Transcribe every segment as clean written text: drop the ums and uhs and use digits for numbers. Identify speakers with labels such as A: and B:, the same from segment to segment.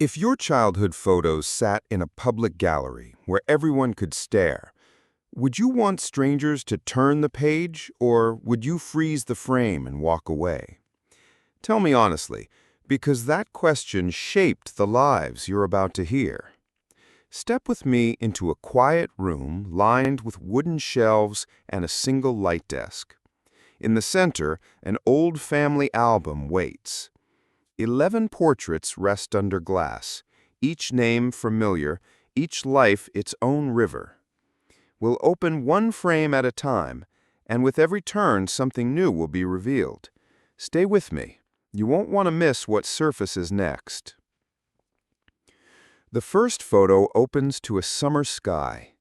A: If your childhood photos sat in a public gallery where everyone could stare, would you want strangers to turn the page, or would you freeze the frame and walk away? Tell me honestly, because that question shaped the lives you're about to hear. Step with me into a quiet room lined with wooden shelves and a single light desk. In the center, an old family album waits. 11 portraits rest under glass, each name familiar, each life its own river. We'll open one frame at a time, and with every turn something new will be revealed. Stay with me. You won't want to miss what surfaces next. The first photo opens to a summer sky.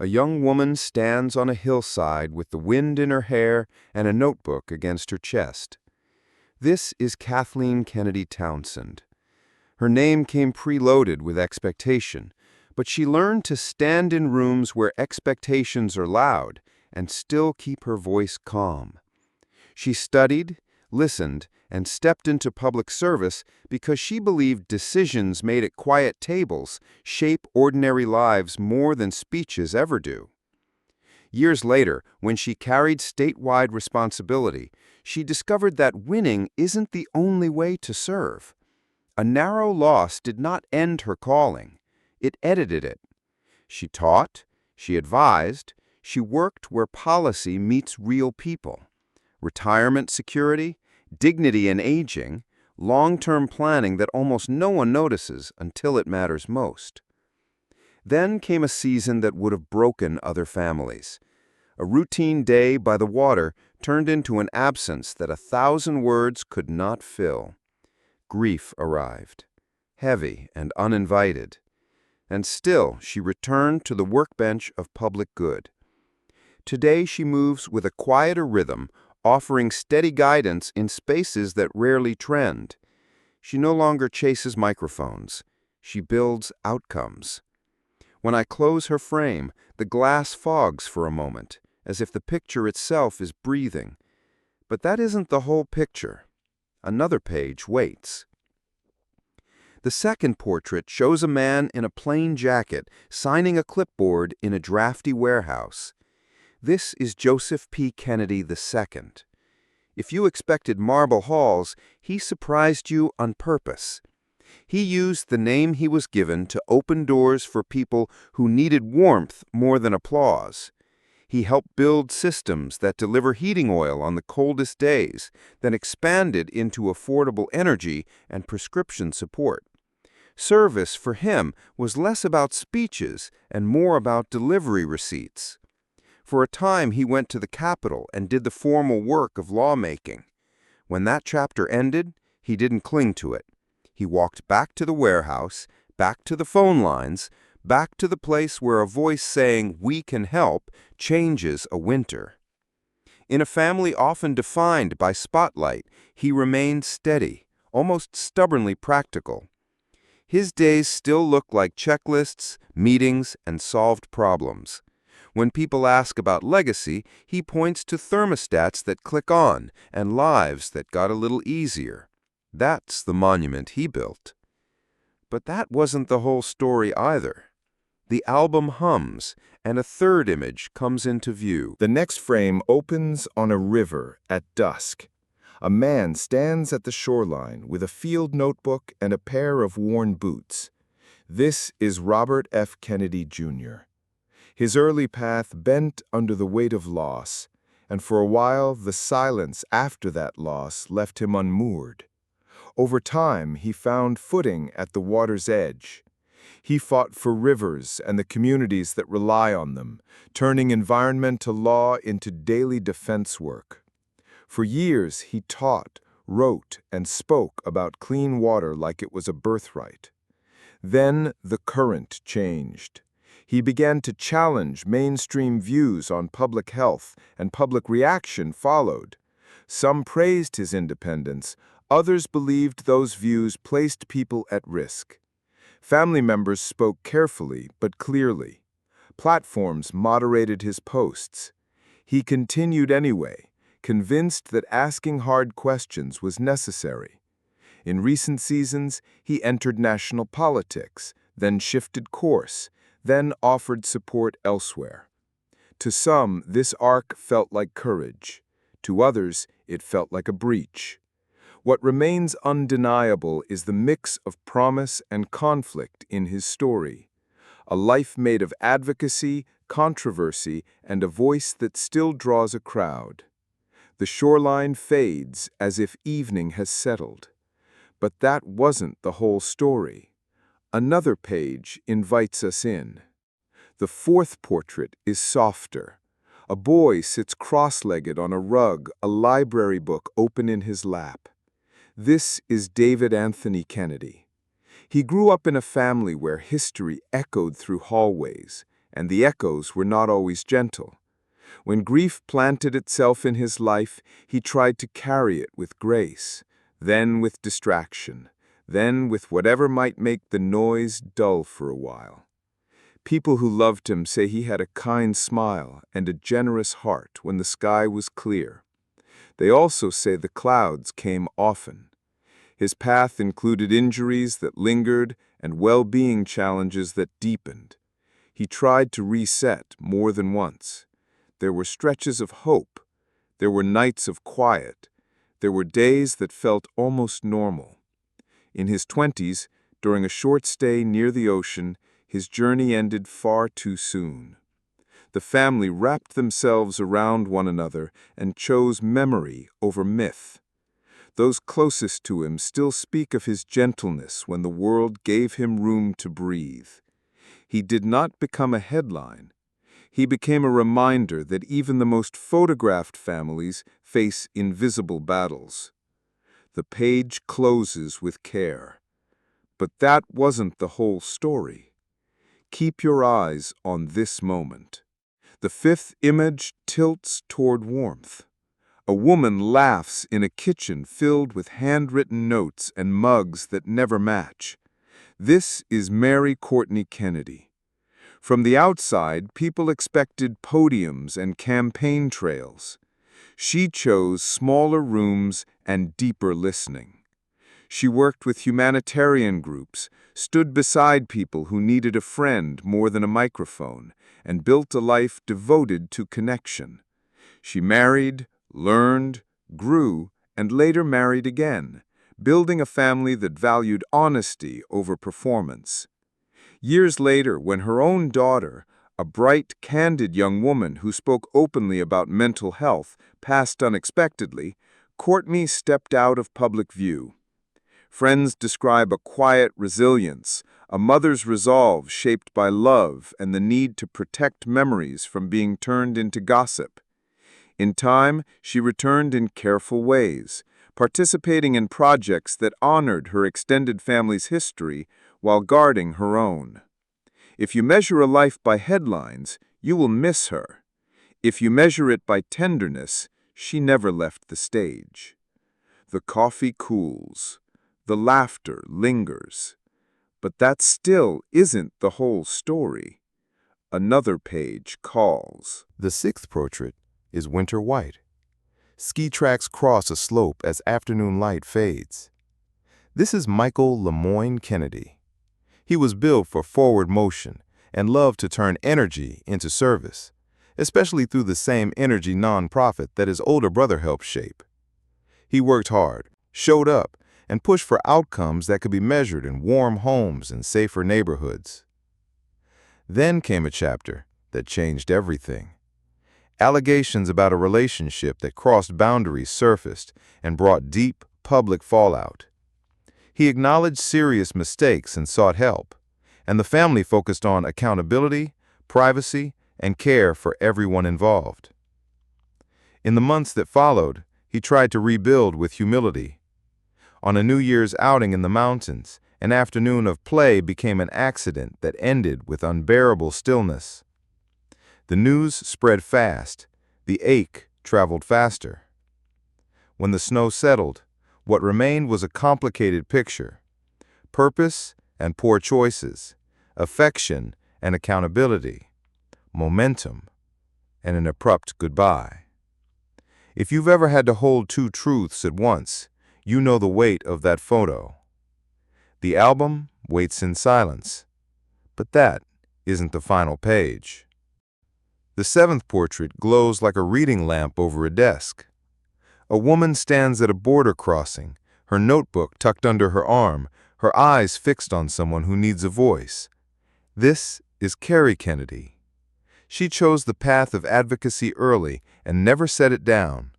A: A young woman stands on a hillside with the wind in her hair and a notebook against her chest. This is Kathleen Kennedy Townsend. Her name came preloaded with expectation, but she learned to stand in rooms where expectations are loud and still keep her voice calm. She studied, listened, and stepped into public service because she believed decisions made at quiet tables shape ordinary lives more than speeches ever do. Years later, when she carried statewide responsibility, she discovered that winning isn't the only way to serve. A narrow loss did not end her calling. It edited it. She taught, she advised, she worked where policy meets real people. Retirement security, dignity in aging, long-term planning that almost no one notices until it matters most. Then came a season that would have broken other families. A routine day by the water turned into an absence that 1,000 words could not fill. Grief arrived, heavy and uninvited. And still she returned to the workbench of public good. Today she moves with a quieter rhythm, offering steady guidance in spaces that rarely trend. She no longer chases microphones. She builds outcomes. When I close her frame, the glass fogs for a moment, as if the picture itself is breathing. But that isn't the whole picture. Another page waits. The second portrait shows a man in a plain jacket signing a clipboard in a drafty warehouse. This is Joseph P. Kennedy II. If you expected marble halls, he surprised you on purpose. He used the name he was given to open doors for people who needed warmth more than applause. He helped build systems that deliver heating oil on the coldest days, then expanded into affordable energy and prescription support. Service for him was less about speeches and more about delivery receipts. For a time, he went to the Capitol and did the formal work of lawmaking. When that chapter ended, he didn't cling to it. He walked back to the warehouse, back to the phone lines, back to the place where a voice saying, "We can help," changes a winter. In a family often defined by spotlight, he remained steady, almost stubbornly practical. His days still look like checklists, meetings, and solved problems. When people ask about legacy, he points to thermostats that click on and lives that got a little easier. That's the monument he built. But that wasn't the whole story either. The album hums, and a third image comes into view.
B: The next frame opens on a river at dusk. A man stands at the shoreline with a field notebook and a pair of worn boots. This is Robert F. Kennedy, Jr. His early path bent under the weight of loss, and for a while the silence after that loss left him unmoored. Over time, he found footing at the water's edge. He fought for rivers and the communities that rely on them, turning environmental law into daily defense work. For years, he taught, wrote, and spoke about clean water like it was a birthright. Then the current changed. He began to challenge mainstream views on public health, and public reaction followed. Some praised his independence, others believed those views placed people at risk. Family members spoke carefully but clearly. Platforms moderated his posts. He continued anyway, convinced that asking hard questions was necessary. In recent seasons, he entered national politics, then shifted course, then offered support elsewhere. To some, this arc felt like courage. To others, it felt like a breach. What remains undeniable is the mix of promise and conflict in his story. A life made of advocacy, controversy, and a voice that still draws a crowd. The shoreline fades as if evening has settled. But that wasn't the whole story. Another page invites us in. The fourth portrait is softer. A boy sits cross-legged on a rug, a library book open in his lap. This is David Anthony Kennedy. He grew up in a family where history echoed through hallways, and the echoes were not always gentle. When grief planted itself in his life, he tried to carry it with grace, then with distraction, then with whatever might make the noise dull for a while. People who loved him say he had a kind smile and a generous heart when the sky was clear. They also say the clouds came often. His path included injuries that lingered and well-being challenges that deepened. He tried to reset more than once. There were stretches of hope. There were nights of quiet. There were days that felt almost normal. In his 20s, during a short stay near the ocean, his journey ended far too soon. The family wrapped themselves around one another and chose memory over myth. Those closest to him still speak of his gentleness when the world gave him room to breathe. He did not become a headline. He became a reminder that even the most photographed families face invisible battles. The page closes with care. But that wasn't the whole story. Keep your eyes on this moment. The fifth image tilts toward warmth. A woman laughs in a kitchen filled with handwritten notes and mugs that never match. This is Mary Courtney Kennedy. From the outside, people expected podiums and campaign trails. She chose smaller rooms and deeper listening. She worked with humanitarian groups, stood beside people who needed a friend more than a microphone, and built a life devoted to connection. She married, learned, grew, and later married again, building a family that valued honesty over performance. Years later, when her own daughter, a bright, candid young woman who spoke openly about mental health, passed unexpectedly, Courtney stepped out of public view. Friends describe a quiet resilience, a mother's resolve shaped by love and the need to protect memories from being turned into gossip. In time, she returned in careful ways, participating in projects that honored her extended family's history while guarding her own. If you measure a life by headlines, you will miss her. If you measure it by tenderness, she never left the stage. The coffee cools. The laughter lingers. But that still isn't the whole story. Another page calls.
A: The sixth portrait is winter white. Ski tracks cross a slope as afternoon light fades. This is Michael Lemoyne Kennedy. He was built for forward motion and loved to turn energy into service, especially through the same energy nonprofit that his older brother helped shape. He worked hard, showed up, and pushed for outcomes that could be measured in warm homes and safer neighborhoods. Then came a chapter that changed everything. Allegations about a relationship that crossed boundaries surfaced and brought deep, public fallout. He acknowledged serious mistakes and sought help, and the family focused on accountability, privacy, and care for everyone involved. In the months that followed, he tried to rebuild with humility. On a New Year's outing in the mountains, an afternoon of play became an accident that ended with unbearable stillness. The news spread fast. The ache traveled faster. When the snow settled, what remained was a complicated picture: purpose and poor choices, affection and accountability, momentum and an abrupt goodbye. If you've ever had to hold two truths at once, You know the weight of that photo. The album waits in silence. But that isn't the final page. The seventh portrait glows like a reading lamp over a desk. A woman stands at a border crossing, her notebook tucked under her arm, her eyes fixed on someone who needs a voice. This is Carrie Kennedy. She chose the path of advocacy early and never set it down.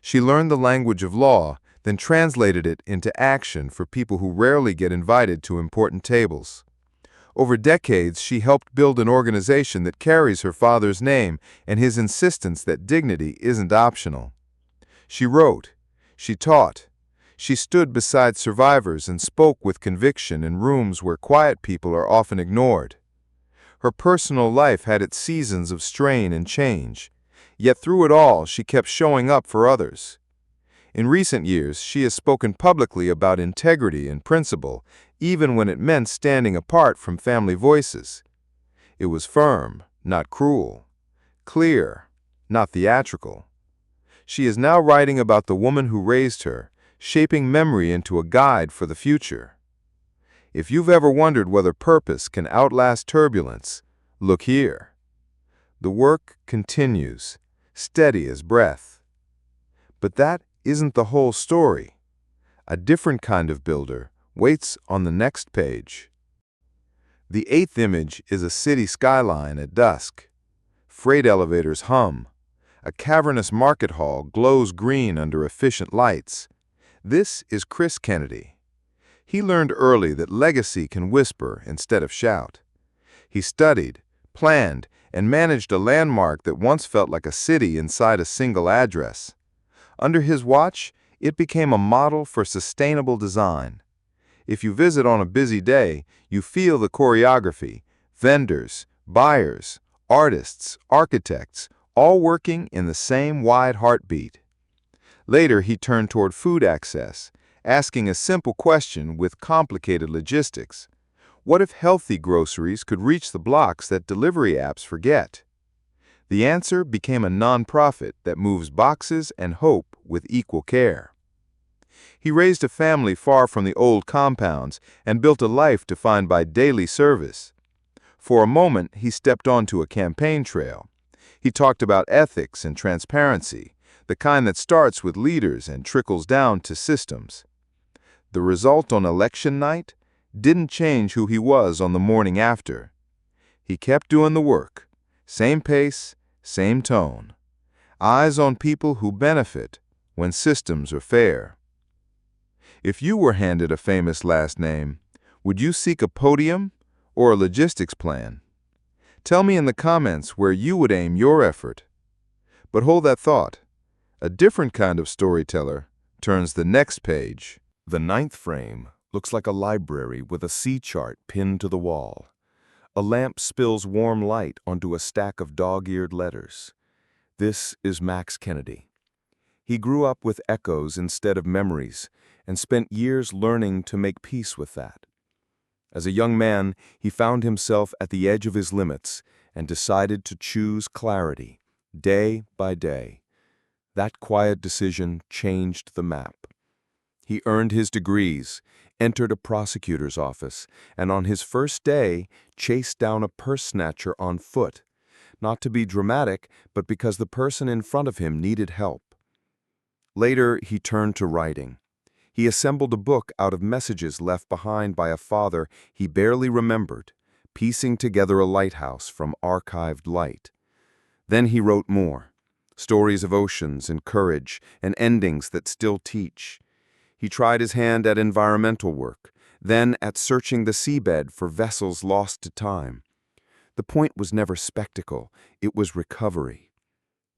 A: She learned the language of law, then translated it into action for people who rarely get invited to important tables. Over decades, she helped build an organization that carries her father's name and his insistence that dignity isn't optional. She wrote, she taught, she stood beside survivors and spoke with conviction in rooms where quiet people are often ignored. Her personal life had its seasons of strain and change, yet through it all, she kept showing up for others. In recent years, she has spoken publicly about integrity and principle, even when it meant standing apart from family voices. It was firm, not cruel, clear, not theatrical. She is now writing about the woman who raised her, shaping memory into a guide for the future. If you've ever wondered whether purpose can outlast turbulence, look here. The work continues, steady as breath. But that isn't the whole story. A different kind of builder waits on the next page. The eighth image is a city skyline at dusk. Freight elevators hum. A cavernous market hall glows green under efficient lights. This is Chris Kennedy. He learned early that legacy can whisper instead of shout. He studied, planned, and managed a landmark that once felt like a city inside a single address. Under his watch, it became a model for sustainable design. If you visit on a busy day, you feel the choreography, vendors, buyers, artists, architects, all working in the same wide heartbeat. Later, he turned toward food access, asking a simple question with complicated logistics. What if healthy groceries could reach the blocks that delivery apps forget? The answer became a nonprofit that moves boxes and hope with equal care. He raised a family far from the old compounds and built a life defined by daily service. For a moment, he stepped onto a campaign trail. He talked about ethics and transparency, the kind that starts with leaders and trickles down to systems. The result on election night didn't change who he was on the morning after. He kept doing the work, same pace, same tone. Eyes on people who benefit when systems are fair. If you were handed a famous last name, would you seek a podium or a logistics plan? Tell me in the comments where you would aim your effort. But hold that thought. A different kind of storyteller turns the next page. The ninth frame looks like a library with a sea chart pinned to the wall. A lamp spills warm light onto a stack of dog-eared letters. This is Max Kennedy. He grew up with echoes instead of memories and spent years learning to make peace with that. As a young man, he found himself at the edge of his limits and decided to choose clarity, day by day. That quiet decision changed the map. He earned his degrees, entered a prosecutor's office, and on his first day, chased down a purse snatcher on foot, not to be dramatic, but because the person in front of him needed help. Later, he turned to writing. He assembled a book out of messages left behind by a father he barely remembered, piecing together a lighthouse from archived light. Then he wrote more, stories of oceans and courage and endings that still teach. He tried his hand at environmental work, then at searching the seabed for vessels lost to time. The point was never spectacle, it was recovery.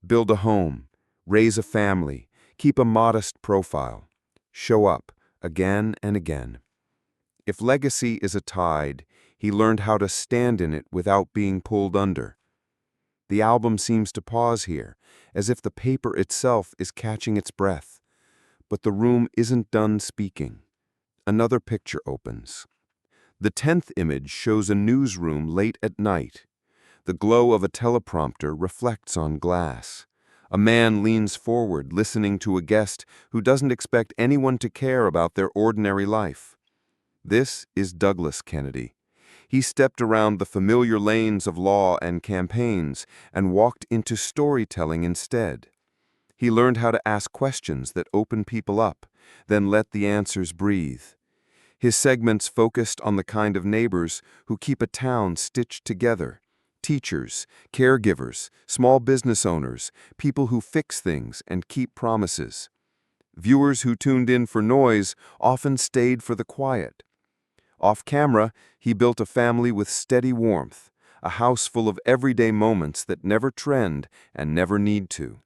A: Build a home, raise a family, keep a modest profile. Show up again and again. If legacy is a tide, he learned how to stand in it without being pulled under. The album seems to pause here, as if the paper itself is catching its breath. But the room isn't done speaking. Another picture opens. The 10th image shows a newsroom late at night. The glow of a teleprompter reflects on glass. A man leans forward, listening to a guest who doesn't expect anyone to care about their ordinary life. This is Douglas Kennedy. He stepped around the familiar lanes of law and campaigns and walked into storytelling instead. He learned how to ask questions that open people up, then let the answers breathe. His segments focused on the kind of neighbors who keep a town stitched together. Teachers, caregivers, small business owners, people who fix things and keep promises. Viewers who tuned in for noise often stayed for the quiet. Off camera, he built a family with steady warmth, a house full of everyday moments that never trend and never need to.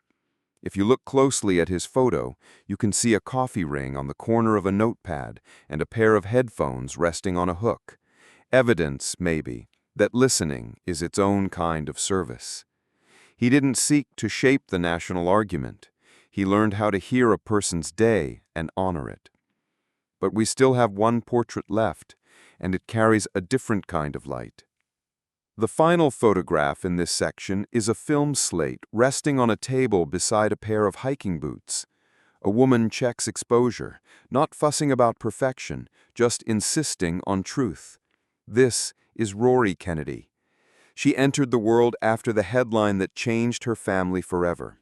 A: If you look closely at his photo, you can see a coffee ring on the corner of a notepad and a pair of headphones resting on a hook. Evidence, maybe, that listening is its own kind of service. He didn't seek to shape the national argument. He learned how to hear a person's day and honor it. But we still have one portrait left, and it carries a different kind of light. The final photograph in this section is a film slate resting on a table beside a pair of hiking boots. A woman checks exposure, not fussing about perfection, just insisting on truth. This is Rory Kennedy. She entered the world after the headline that changed her family forever.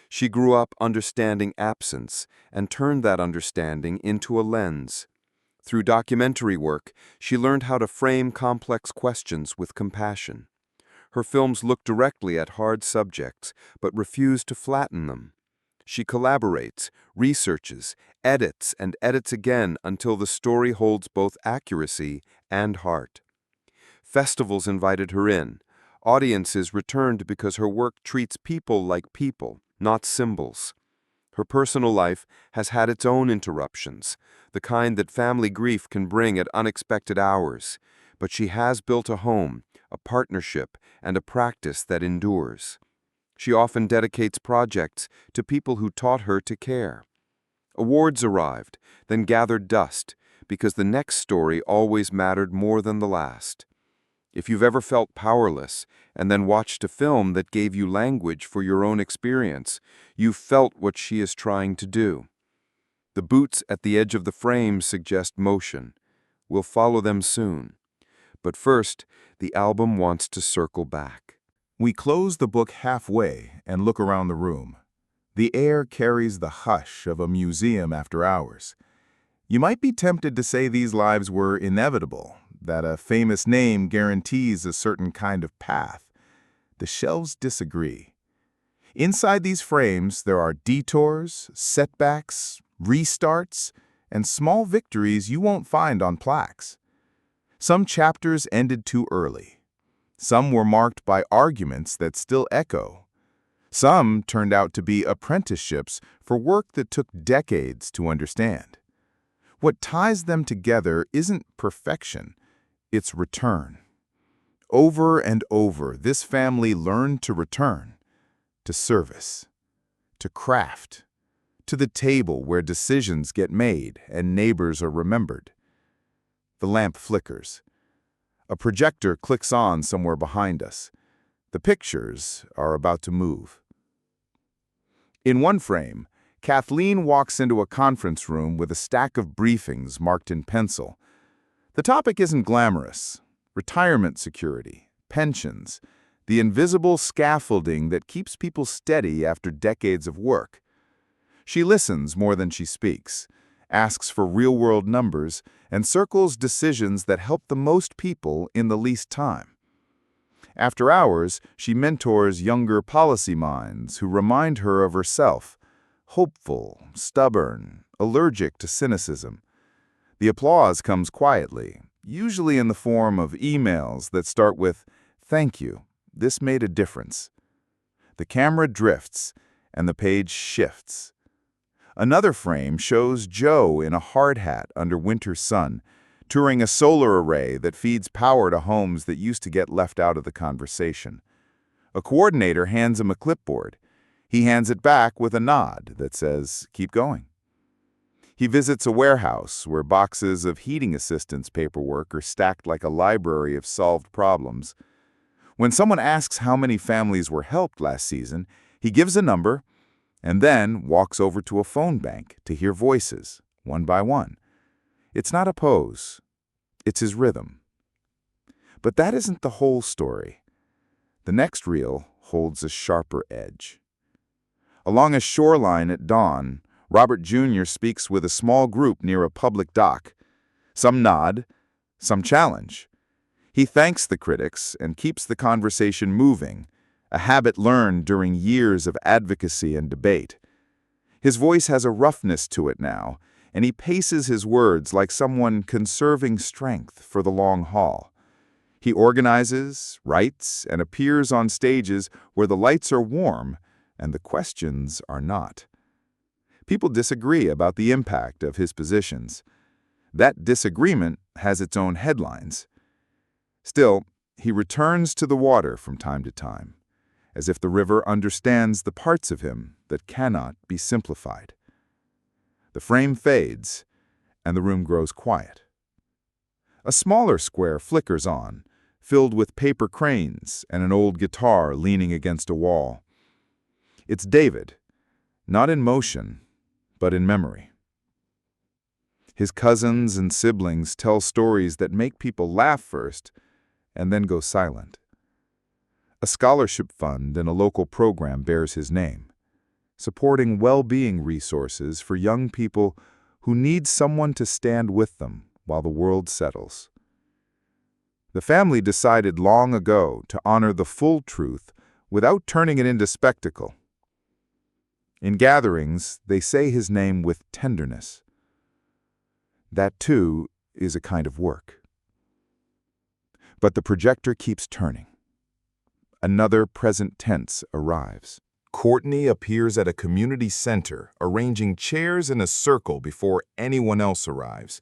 A: She grew up understanding absence and turned that understanding into a lens. Through documentary work, she learned how to frame complex questions with compassion. Her films look directly at hard subjects, but refuse to flatten them. She collaborates, researches, edits, and edits again until the story holds both accuracy and heart. Festivals invited her in. Audiences returned because her work treats people like people, not symbols. Her personal life has had its own interruptions, the kind that family grief can bring at unexpected hours, but she has built a home, a partnership, and a practice that endures. She often dedicates projects to people who taught her to care. Awards arrived, then gathered dust, because the next story always mattered more than the last. If you've ever felt powerless and then watched a film that gave you language for your own experience, you've felt what she is trying to do. The boots at the edge of the frame suggest motion. We'll follow them soon. But first, the album wants to circle back.
B: We close the book halfway and look around the room. The air carries the hush of a museum after hours. You might be tempted to say these lives were inevitable, that a famous name guarantees a certain kind of path. The shelves disagree. Inside these frames, there are detours, setbacks, restarts, and small victories you won't find on plaques. Some chapters ended too early. Some were marked by arguments that still echo. Some turned out to be apprenticeships for work that took decades to understand. What ties them together isn't perfection, it's return. Over and over, this family learned to return, to service, to craft, to the table where decisions get made and neighbors are remembered. The lamp flickers. A projector clicks on somewhere behind us. The pictures are about to move. In one frame, Kathleen walks into a conference room with a stack of briefings marked in pencil. The topic isn't glamorous. Retirement security, pensions, the invisible scaffolding that keeps people steady after decades of work. She listens more than she speaks, asks for real-world numbers, and circles decisions that help the most people in the least time. After hours, she mentors younger policy minds who remind her of herself, hopeful, stubborn, allergic to cynicism. The applause comes quietly, usually in the form of emails that start with, "Thank you, this made a difference." The camera drifts, and the page shifts. Another frame shows Joe in a hard hat under winter sun, touring a solar array that feeds power to homes that used to get left out of the conversation. A coordinator hands him a clipboard. He hands it back with a nod that says, "Keep going." He visits a warehouse where boxes of heating assistance paperwork are stacked like a library of solved problems. When someone asks how many families were helped last season, he gives a number
C: and then walks over to a phone bank to hear voices, one by one. It's not a pose, it's his rhythm. But that isn't the whole story. The next reel holds a sharper edge. Along a shoreline at dawn, Robert Jr. speaks with a small group near a public dock. Some nod, some challenge. He thanks the critics and keeps the conversation moving, a habit learned during years of advocacy and debate. His voice has a roughness to it now, and he paces his words like someone conserving strength for the long haul. He organizes, writes, and appears on stages where the lights are warm and the questions are not. People disagree about the impact of his positions. That disagreement has its own headlines. Still, he returns to the water from time to time, as if the river understands the parts of him that cannot be simplified. The frame fades, and the room grows quiet. A smaller square flickers on, filled with paper cranes and an old guitar leaning against a wall. It's David, not in motion, but in memory. His cousins and siblings tell stories that make people laugh first and then go silent. A scholarship fund in a local program bears his name, supporting well-being resources for young people who need someone to stand with them while the world settles. The family decided long ago to honor the full truth without turning it into spectacle. In gatherings, they say his name with tenderness. That, too, is a kind of work. But the projector keeps turning. Another present tense arrives. Courtney appears at a community center, arranging chairs in a circle before anyone else arrives.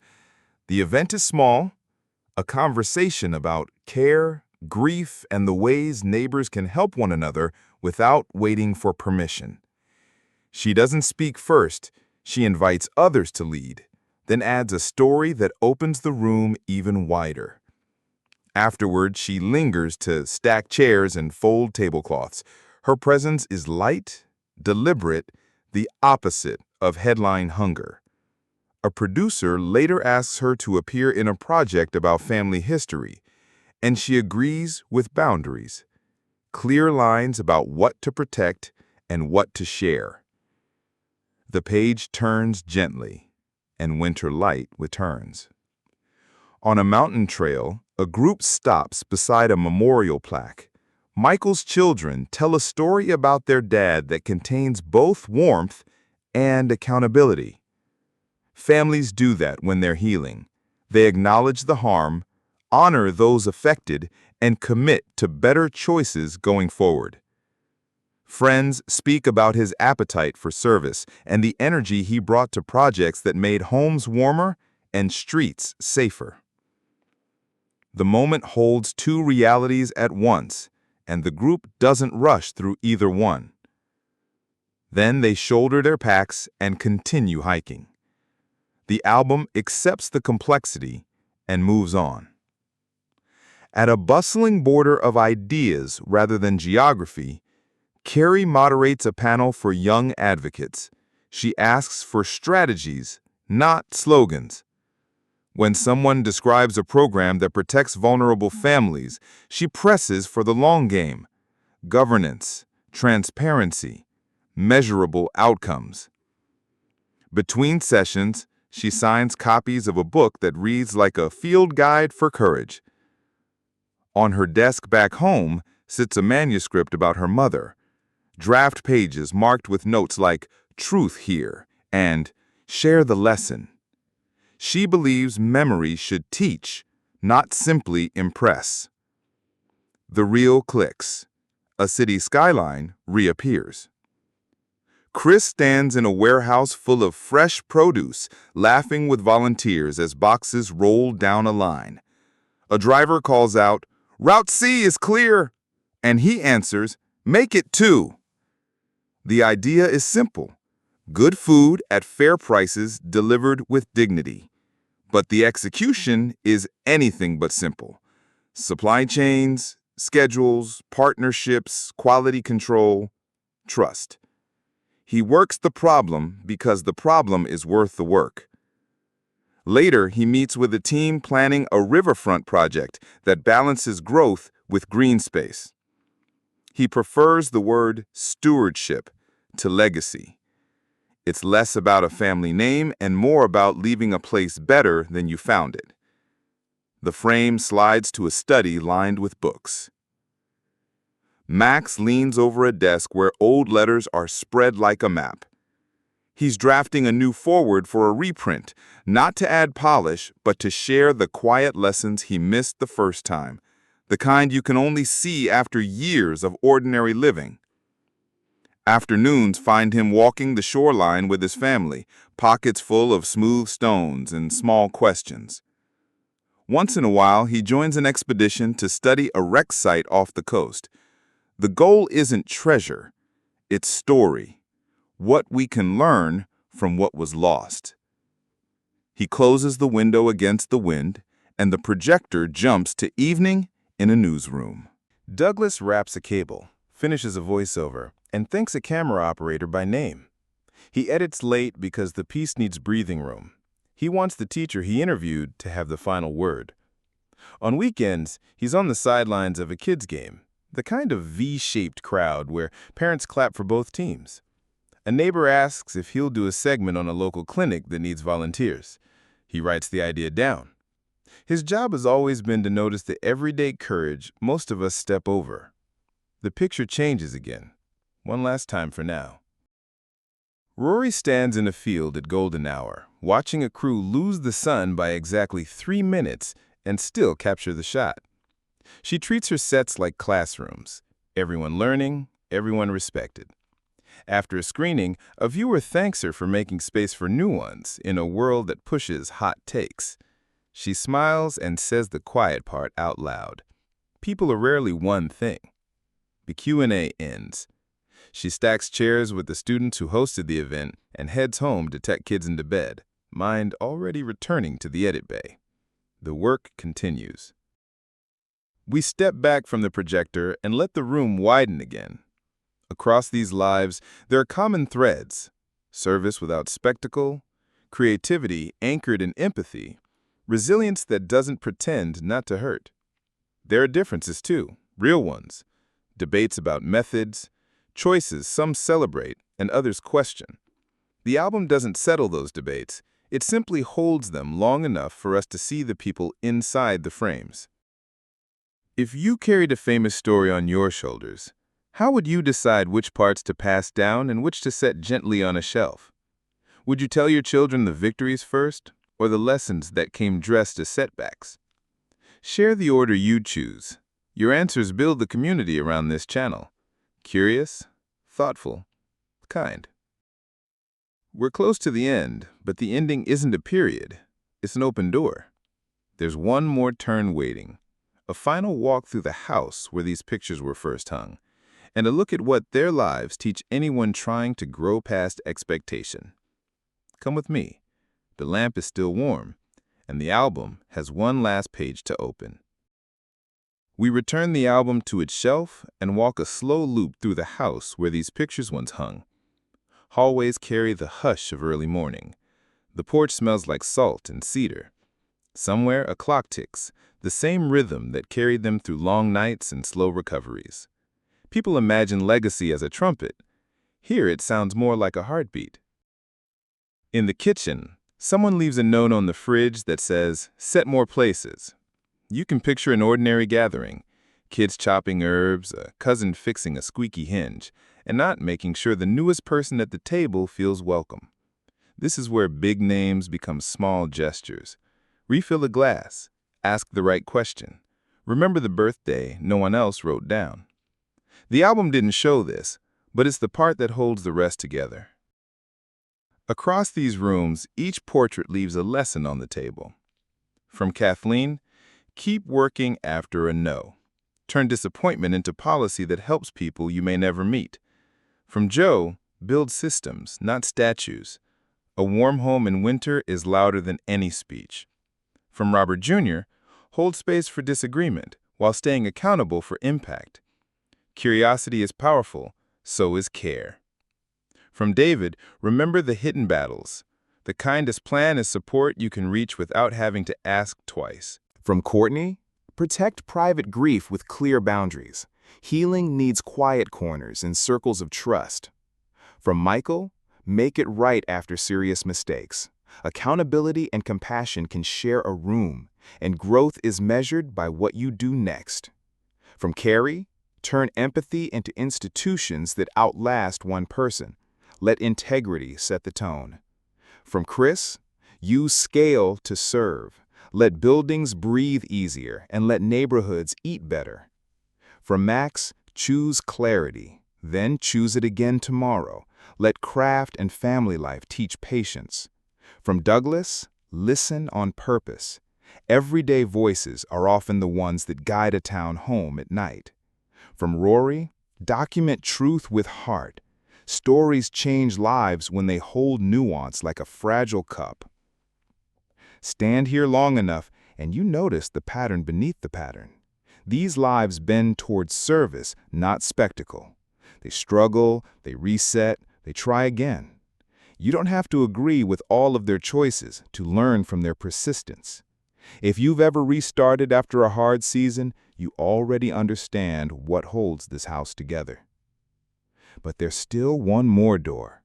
C: The event is small, a conversation about care, grief, and the ways neighbors can help one another without waiting for permission. She doesn't speak first, she invites others to lead, then adds a story that opens the room even wider. Afterward, she lingers to stack chairs and fold tablecloths. Her presence is light, deliberate, the opposite of headline hunger. A producer later asks her to appear in a project about family history, and she agrees with boundaries, clear lines about what to protect and what to share. The page turns gently, and winter light returns. On a mountain trail, a group stops beside a memorial plaque. Michael's children tell a story about their dad that contains both warmth and accountability. Families do that when they're healing. They acknowledge the harm, honor those affected, and commit to better choices going forward. Friends speak about his appetite for service and the energy he brought to projects that made homes warmer and streets safer. The moment holds two realities at once, and the group doesn't rush through either one. Then they shoulder their packs and continue hiking. The album accepts the complexity and moves on. At a bustling border of ideas rather than geography, Carrie moderates a panel for young advocates. She asks for strategies, not slogans. When someone describes a program that protects vulnerable families, she presses for the long game: governance, transparency, measurable outcomes. Between sessions, she signs copies of a book that reads like a field guide for courage. On her desk back home sits a manuscript about her mother, draft pages marked with notes like "Truth Here" and "Share the Lesson." She believes memory should teach, not simply impress. The reel clicks. A city skyline reappears. Chris stands in a warehouse full of fresh produce, laughing with volunteers as boxes roll down a line. A driver calls out, "Route C is clear," and he answers, "Make it 2." The idea is simple: good food at fair prices delivered with dignity. But the execution is anything but simple. Supply chains, schedules, partnerships, quality control, trust. He works the problem because the problem is worth the work. Later, he meets with a team planning a riverfront project that balances growth with green space. He prefers the word stewardship to legacy. It's less about a family name and more about leaving a place better than you found it. The frame slides to a study lined with books. Max leans over a desk where old letters are spread like a map. He's drafting a new foreword for a reprint, not to add polish, but to share the quiet lessons he missed the first time, the kind you can only see after years of ordinary living. Afternoons find him walking the shoreline with his family, pockets full of smooth stones and small questions. Once in a while, he joins an expedition to study a wreck site off the coast. The goal isn't treasure, it's story. What we can learn from what was lost. He closes the window against the wind, and the projector jumps to evening in a newsroom.
A: Douglas wraps a cable, finishes a voiceover, and thanks a camera operator by name. He edits late because the piece needs breathing room. He wants the teacher he interviewed to have the final word. On weekends, he's on the sidelines of a kids' game, the kind of V-shaped crowd where parents clap for both teams. A neighbor asks if he'll do a segment on a local clinic that needs volunteers. He writes the idea down. His job has always been to notice the everyday courage most of us step over. The picture changes again, one last time for now. Rory stands in a field at golden hour, watching a crew lose the sun by exactly 3 minutes and still capture the shot. She treats her sets like classrooms, everyone learning, everyone respected. After a screening, a viewer thanks her for making space for nuance in a world that pushes hot takes. She smiles and says the quiet part out loud. People are rarely one thing. The Q&A ends. She stacks chairs with the students who hosted the event and heads home to tuck kids into bed, mind already returning to the edit bay. The work continues. We step back from the projector and let the room widen again. Across these lives, there are common threads: service without spectacle, creativity anchored in empathy, resilience that doesn't pretend not to hurt. There are differences too, real ones, debates about methods, choices some celebrate and others question. The album doesn't settle those debates, it simply holds them long enough for us to see the people inside the frames. If you carried a famous story on your shoulders, how would you decide which parts to pass down and which to set gently on a shelf? Would you tell your children the victories first, or the lessons that came dressed as setbacks? Share the order you choose. Your answers build the community around this channel. Curious, thoughtful, kind. We're close to the end, but the ending isn't a period. It's an open door. There's one more turn waiting. A final walk through the house where these pictures were first hung, and a look at what their lives teach anyone trying to grow past expectation. Come with me. The lamp is still warm, and the album has one last page to open. We return the album to its shelf and walk a slow loop through the house where these pictures once hung. Hallways carry the hush of early morning. The porch smells like salt and cedar. Somewhere a clock ticks, the same rhythm that carried them through long nights and slow recoveries. People imagine legacy as a trumpet. Here it sounds more like a heartbeat. In the kitchen, someone leaves a note on the fridge that says, "Set more places." You can picture an ordinary gathering, kids chopping herbs, a cousin fixing a squeaky hinge, and not making sure the newest person at the table feels welcome. This is where big names become small gestures. Refill a glass, ask the right question, remember the birthday no one else wrote down. The album didn't show this, but it's the part that holds the rest together. Across these rooms, each portrait leaves a lesson on the table. From Kathleen, keep working after a no. Turn disappointment into policy that helps people you may never meet. From Joe, build systems, not statues. A warm home in winter is louder than any speech. From Robert Jr., hold space for disagreement while staying accountable for impact. Curiosity is powerful, so is care.
B: From David, remember the hidden battles. The kindest plan is support you can reach without having to ask twice.
D: From Courtney, protect private grief with clear boundaries. Healing needs quiet corners and circles of trust. From Michael, make it right after serious mistakes. Accountability and compassion can share a room, and growth is measured by what you do next. From Carrie, turn empathy into institutions that outlast one person. Let integrity set the tone. From Chris, use scale to serve. Let buildings breathe easier and let neighborhoods eat better. From Max, choose clarity, then choose it again tomorrow. Let craft and family life teach patience. From Douglas, listen on purpose. Everyday voices are often the ones that guide a town home at night. From Rory, document truth with heart. Stories change lives when they hold nuance like a fragile cup. Stand here long enough and you notice the pattern beneath the pattern. These lives bend towards service, not spectacle. They struggle, they reset, they try again. You don't have to agree with all of their choices to learn from their persistence. If you've ever restarted after a hard season, you already understand what holds this house together. But there's still one more door.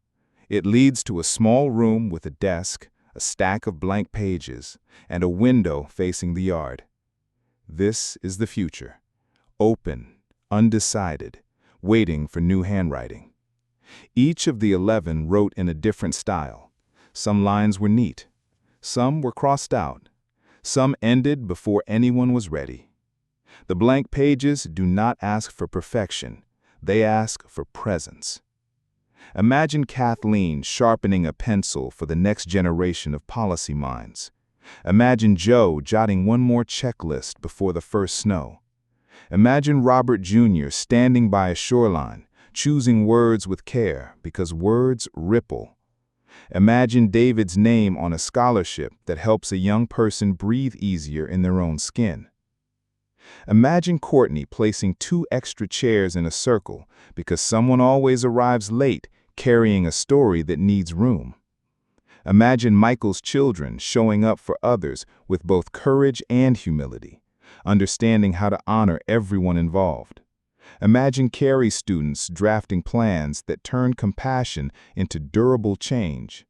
D: It leads to a small room with a desk, a stack of blank pages, and a window facing the yard. This is the future. Open, undecided, waiting for new handwriting. Each of the 11 wrote in a different style. Some lines were neat. Some were crossed out. Some ended before anyone was ready. The blank pages do not ask for perfection. They ask for presence. Imagine Kathleen sharpening a pencil for the next generation of policy minds. Imagine Joe jotting one more checklist before the first snow. Imagine Robert Jr. standing by a shoreline, choosing words with care because words ripple. Imagine David's name on a scholarship that helps a young person breathe easier in their own skin. Imagine Courtney placing 2 extra chairs in a circle because someone always arrives late carrying a story that needs room. Imagine Michael's children showing up for others with both courage and humility, understanding how to honor everyone involved. Imagine Carrie's students drafting plans that turn compassion into durable change.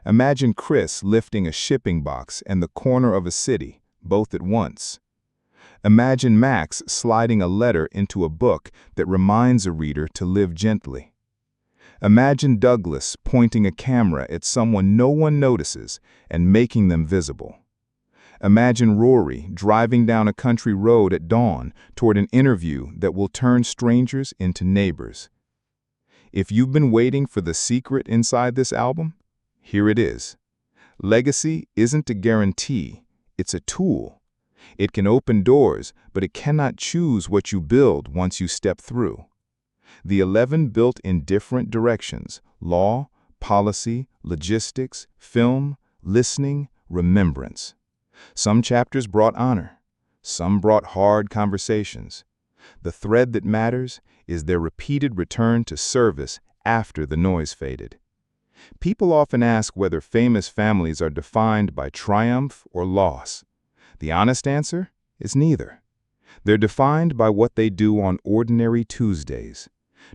D: Imagine Chris lifting a shipping box and the corner of a city, both at once. Imagine Max sliding a letter into a book that reminds a reader to live gently. Imagine Douglas pointing a camera at someone no one notices and making them visible. Imagine Rory driving down a country road at dawn toward an interview that will turn strangers into neighbors. If you've been waiting for the secret inside this album, here it is. Legacy isn't a guarantee, it's a tool. It can open doors, but it cannot choose what you build once you step through. The 11 built in different directions: law, policy, logistics, film, listening, remembrance. Some chapters brought honor. Some brought hard conversations. The thread that matters is their repeated return to service after the noise faded. People often ask whether famous families are defined by triumph or loss. The honest answer is neither. They're defined by what they do on ordinary Tuesdays.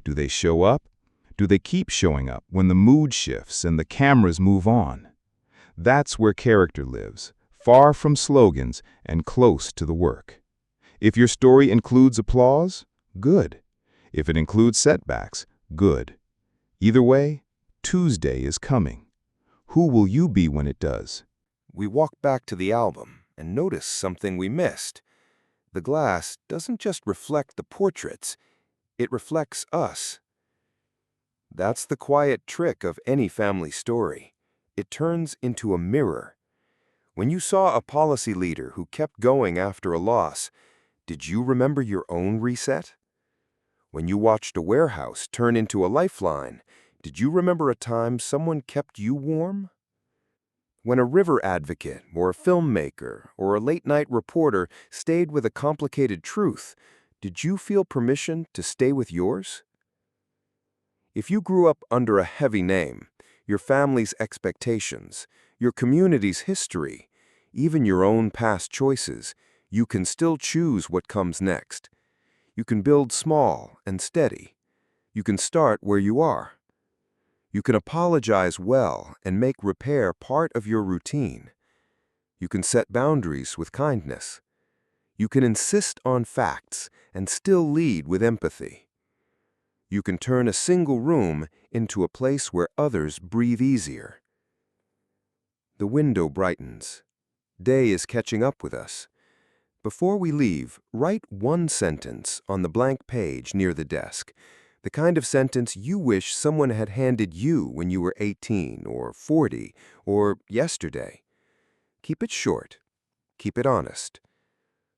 D: Do they show up? Do they keep showing up when the mood shifts and the cameras move on? That's where character lives, far from slogans and close to the work. If your story includes applause, good. If it includes setbacks, good. Either way, Tuesday is coming. Who will you be when it does?
A: We walk back to the album and notice something we missed. The glass doesn't just reflect the portraits, it reflects us. That's the quiet trick of any family story. It turns into a mirror. When you saw a policy leader who kept going after a loss, did you remember your own reset? When you watched a warehouse turn into a lifeline, did you remember a time someone kept you warm? When a river advocate or a filmmaker or a late-night reporter stayed with a complicated truth, did you feel permission to stay with yours? If you grew up under a heavy name, your family's expectations, your community's history, even your own past choices, you can still choose what comes next. You can build small and steady. You can start where you are. You can apologize well and make repair part of your routine. You can set boundaries with kindness. You can insist on facts and still lead with empathy. You can turn a single room into a place where others breathe easier. The window brightens. Day is catching up with us. Before we leave, write one sentence on the blank page near the desk, the kind of sentence you wish someone had handed you when you were 18 or 40 or yesterday. Keep it short. Keep it honest.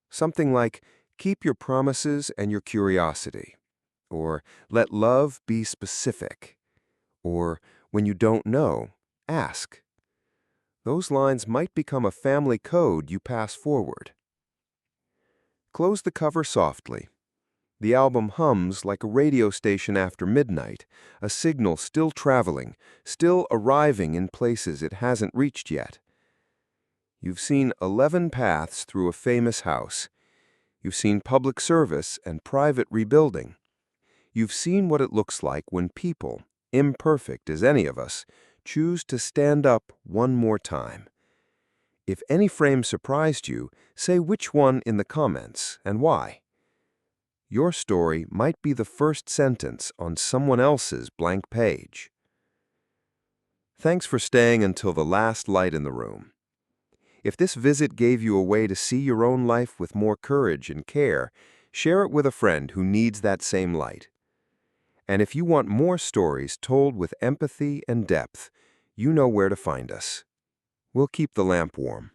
A: Something like, keep your promises and your curiosity. Or, let love be specific. Or, when you don't know, ask. Those lines might become a family code you pass forward. Close the cover softly. The album hums like a radio station after midnight, a signal still traveling, still arriving in places it hasn't reached yet. You've seen 11 paths through a famous house. You've seen public service and private rebuilding. You've seen what it looks like when people, imperfect as any of us, choose to stand up one more time. If any frame surprised you, say which one in the comments and why. Your story might be the first sentence on someone else's blank page. Thanks for staying until the last light in the room. If this visit gave you a way to see your own life with more courage and care, share it with a friend who needs that same light. And if you want more stories told with empathy and depth, you know where to find us. We'll keep the lamp warm.